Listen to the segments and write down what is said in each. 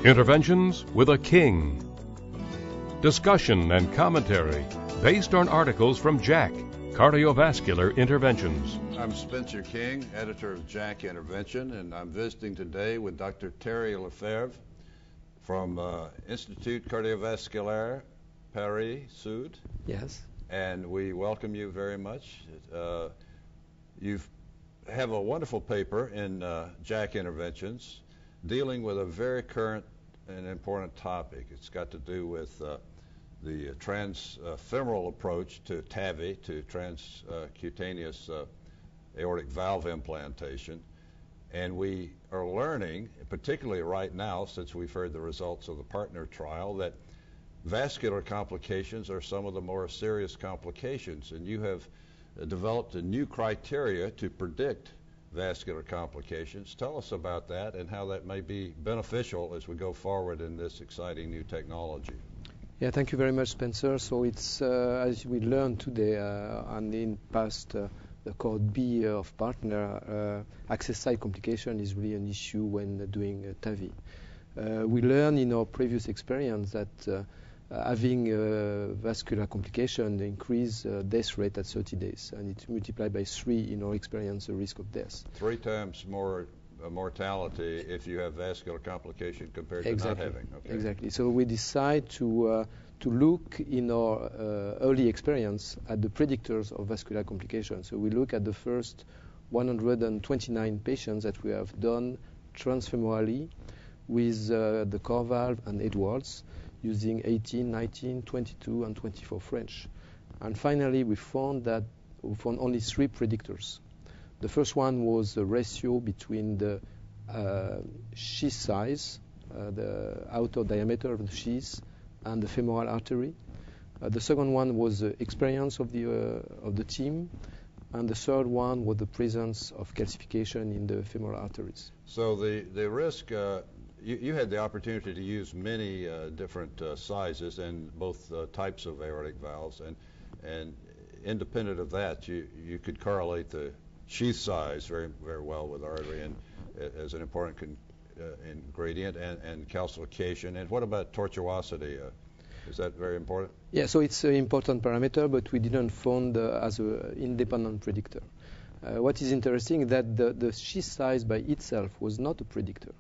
Interventions with a King. Discussion and commentary based on articles from JACC Cardiovascular Interventions. I'm Spencer King, editor of JACC Intervention, and I'm visiting today with Dr. Terry Lefevre from Institut Cardiovascular, Paris Sud. Yes. And we welcome you very much. You have a wonderful paper in JACC Interventions dealing with a very current and important topic. It's got to do with the transfemoral approach to TAVI, to transcutaneous aortic valve implantation. And we are learning, particularly right now, since we've heard the results of the partner trial, that vascular complications are some of the more serious complications. And you have developed a new criteria to predict vascular complications. Tell us about that and how that may be beneficial as we go forward in this exciting new technology. Yeah, thank you very much, Spencer. So it's, as we learned today and in past the Cohort B of partner, access site complication is really an issue when doing TAVI. We learned in our previous experience that having vascular complication increase death rate at 30 days, and it's multiplied by 3 in our experience the risk of death. 3 times more mortality if you have vascular complication compared to not having. Okay. Exactly. So we decide to look in our early experience at the predictors of vascular complications. So we look at the first 129 patients that we have done transfemorally with the core valve and Edwards, using 18, 19, 22, and 24 French. And finally, we found only 3 predictors. The first one was the ratio between the sheath size, the outer diameter of the sheath, and the femoral artery. The second one was the experience of the team, and the third one was the presence of calcification in the femoral arteries. So the risk. You had the opportunity to use many different sizes and both types of aortic valves, and independent of that, you could correlate the sheath size very, very well with artery and as an important ingredient, and calcification. And what about tortuosity? Is that very important? Yeah, so it's an important parameter, but we didn't find as an independent predictor. What is interesting is that the sheath size by itself was not a predictor,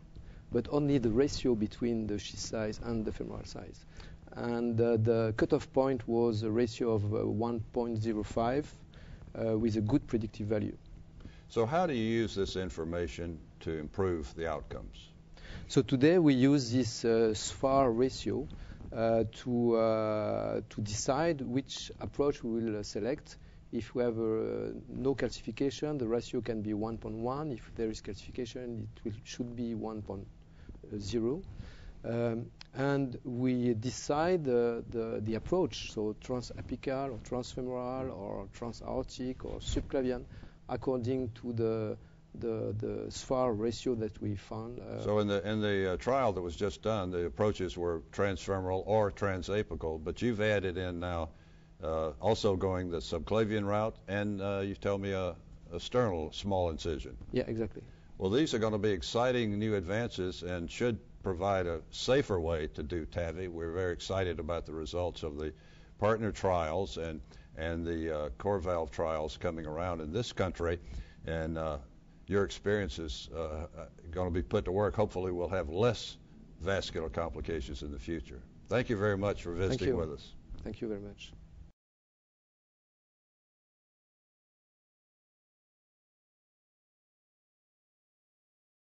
but only the ratio between the sheath size and the femoral size. And the cutoff point was a ratio of 1.05 with a good predictive value. So how do you use this information to improve the outcomes? So today we use this SFAR ratio to decide which approach we will select. If we have no calcification, the ratio can be 1.1. If there is calcification, it should be 1.0. And we decide the approach, so transapical or transfemoral or transaortic or subclavian, according to the SFAR ratio that we found. So in the trial that was just done, the approaches were transfemoral or transapical, but you've added in now also going the subclavian route, and you tell me a sternal small incision. Yeah, exactly. Well, these are going to be exciting new advances and should provide a safer way to do TAVI. We're very excited about the results of the partner trials and the core valve trials coming around in this country. And your experience is going to be put to work. Hopefully we'll have less vascular complications in the future. Thank you very much for visiting with us. Thank you very much.